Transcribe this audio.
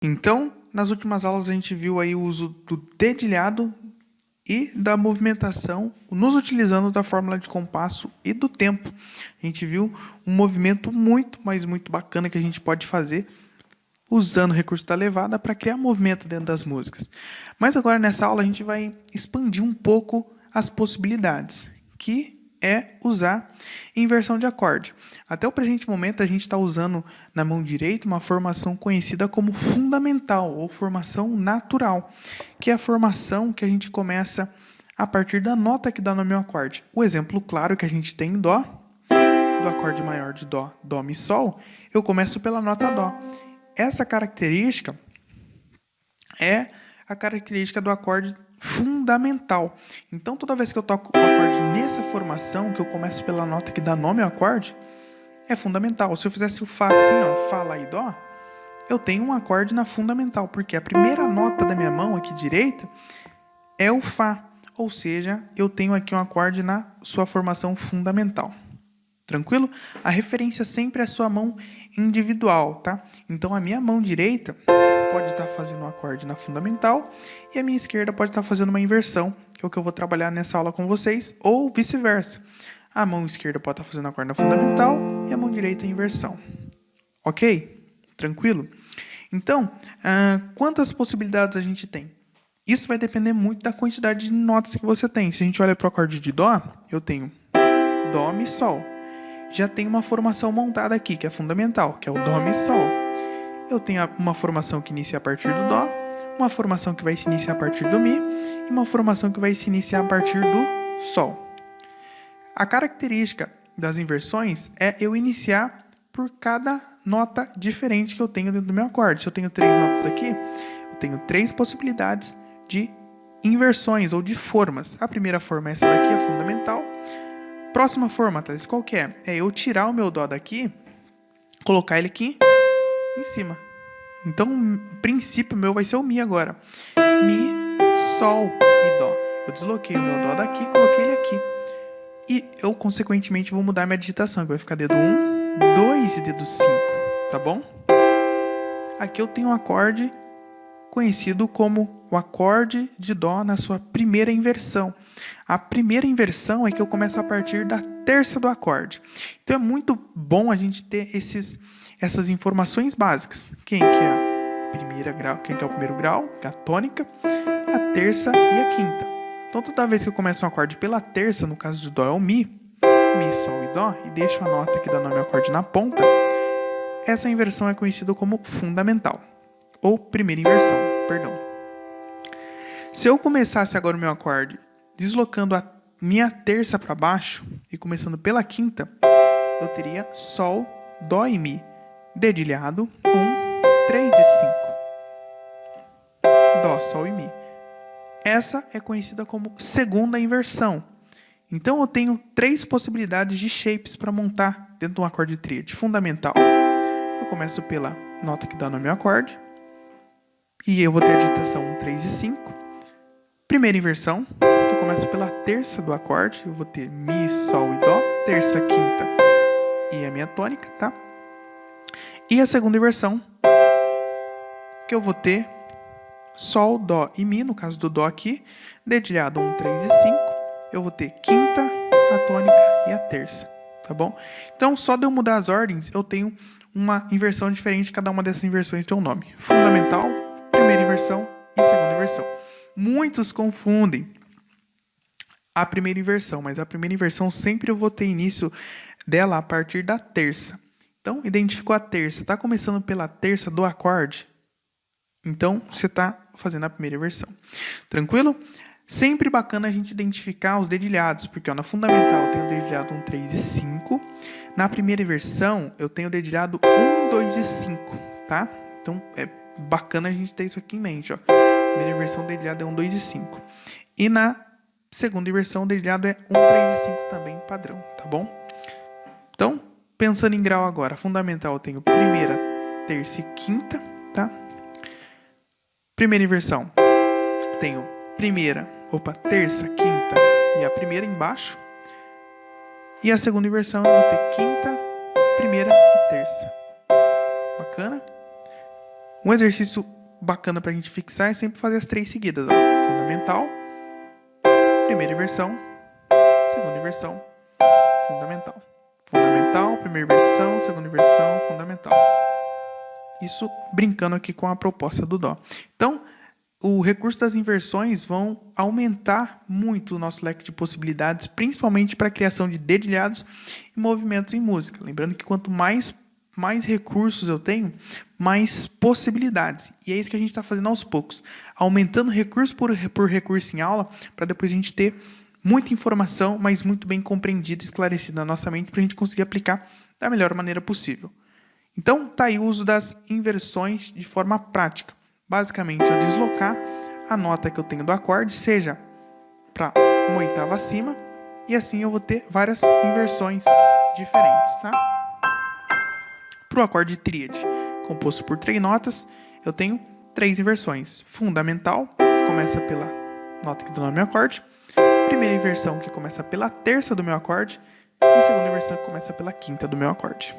Então, nas últimas aulas a gente viu aí o uso do dedilhado e da movimentação, nos utilizando da fórmula de compasso e do tempo. A gente viu um movimento muito, mas muito bacana que a gente pode fazer usando o recurso da levada para criar movimento dentro das músicas. Mas agora nessa aula a gente vai expandir um pouco as possibilidades, que é usar inversão de acorde. Até o presente momento a gente está usando na mão direita uma formação conhecida como fundamental ou formação natural, que é a formação que a gente começa a partir da nota que dá no meu acorde. O exemplo claro que a gente tem em Dó, do acorde maior de Dó, Dó, Mi, Sol, eu começo pela nota Dó. Essa característica é a característica do acorde fundamental. Então, toda vez que eu toco o acorde nessa formação, que eu começo pela nota que dá nome ao acorde, é fundamental. Se eu fizesse o Fá assim, ó, Fá, Lá e Dó, eu tenho um acorde na fundamental, porque a primeira nota da minha mão aqui direita é o Fá, ou seja, eu tenho aqui um acorde na sua formação fundamental. Tranquilo? A referência sempre é a sua mão individual, tá? Então, a minha mão direita pode estar fazendo um acorde na fundamental e a minha esquerda pode estar fazendo uma inversão, que é o que eu vou trabalhar nessa aula com vocês, ou vice-versa. A mão esquerda pode estar fazendo acorde na fundamental e a mão direita a inversão. Ok? Tranquilo? Então, quantas possibilidades a gente tem? Isso vai depender muito da quantidade de notas que você tem. Se a gente olha para o acorde de Dó, eu tenho Dó, Mi, Sol. Já tem uma formação montada aqui, que é fundamental, que é o Dó, Mi, Sol. Eu tenho uma formação que inicia a partir do Dó, uma formação que vai se iniciar a partir do Mi e uma formação que vai se iniciar a partir do Sol. A característica das inversões é eu iniciar por cada nota diferente que eu tenho dentro do meu acorde. Se eu tenho 3 notas aqui, eu tenho 3 possibilidades de inversões ou de formas. A primeira forma é essa daqui, a fundamental. Próxima forma, Thales, qual que é? É eu tirar o meu Dó daqui, colocar ele aqui em cima. Então, o princípio meu vai ser o Mi agora. Mi, Sol e Dó. Eu desloquei o meu Dó daqui, coloquei ele aqui. E eu, consequentemente, vou mudar minha digitação, que vai ficar dedo 1, 2 e dedo 5, tá bom? Aqui eu tenho um acorde conhecido como o acorde de Dó na sua primeira inversão. A primeira inversão é que eu começo a partir da terça do acorde. Então é muito bom a gente ter essas informações básicas. Quem que é a primeira grau, quem que é o primeiro grau, que é a tônica, a terça e a quinta. Então toda vez que eu começo um acorde pela terça, no caso de Dó é o Mi, Mi, Sol e Dó, e deixo a nota que dá nome ao acorde na ponta, essa inversão é conhecida como fundamental. Ou primeira inversão, perdão. Se eu começasse agora o meu acorde deslocando a minha terça para baixo e começando pela quinta, eu teria Sol, Dó e Mi, dedilhado, 1, 3 e 5. Dó, Sol e Mi. Essa é conhecida como segunda inversão. Então eu tenho 3 possibilidades de shapes para montar dentro de um acorde tríade fundamental. Eu começo pela nota que dá nome ao acorde, e eu vou ter a digitação 1, 3 e 5. Primeira inversão, que eu começo pela terça do acorde, eu vou ter Mi, Sol e Dó, terça, quinta e a minha tônica, tá? E a segunda inversão, que eu vou ter Sol, Dó e Mi, no caso do Dó aqui, dedilhado 1, 3 e 5, eu vou ter quinta, a tônica e a terça, tá bom? Então, só de eu mudar as ordens, eu tenho uma inversão diferente, cada uma dessas inversões tem um nome. Fundamental, primeira inversão e segunda inversão. Muitos confundem a primeira inversão, mas a primeira inversão sempre eu vou ter início dela a partir da terça. Então, identificou a terça, está começando pela terça do acorde, então você está fazendo a primeira inversão. Tranquilo? Sempre bacana a gente identificar os dedilhados, porque ó, na fundamental eu tenho o dedilhado 1, 3 e 5. Na primeira inversão eu tenho o dedilhado 1, 2 e 5, tá? Então, é bacana a gente ter isso aqui em mente, ó. Primeira inversão, o dedilhado é 1, 2 e 5. E na segunda inversão, o dedilhado é 1, 3 e 5 também, padrão, tá bom? Então, pensando em grau agora, fundamental eu tenho primeira, terça e quinta, tá? Primeira inversão, tenho terça, quinta e a primeira embaixo. E a segunda inversão eu vou ter quinta, primeira e terça. Bacana? Um exercício bacana para a gente fixar é sempre fazer as 3 seguidas. Ó. Fundamental, primeira inversão, segunda inversão, fundamental. Fundamental, primeira inversão, segunda inversão, fundamental. Isso brincando aqui com a proposta do Dó. Então, o recurso das inversões vão aumentar muito o nosso leque de possibilidades, principalmente para a criação de dedilhados e movimentos em música. Lembrando que quanto mais recursos eu tenho, mais possibilidades. E é isso que a gente está fazendo aos poucos. Aumentando recurso por recurso em aula, para depois a gente ter muita informação, mas muito bem compreendida e esclarecida na nossa mente, para a gente conseguir aplicar da melhor maneira possível. Então, está aí o uso das inversões de forma prática. Basicamente, eu deslocar a nota que eu tenho do acorde, seja para uma oitava acima, e assim eu vou ter várias inversões diferentes, tá? Para o acorde tríade, composto por 3 notas, eu tenho 3 inversões. Fundamental, que começa pela nota que dá no meu acorde. Primeira inversão, que começa pela terça do meu acorde. E segunda inversão, que começa pela quinta do meu acorde.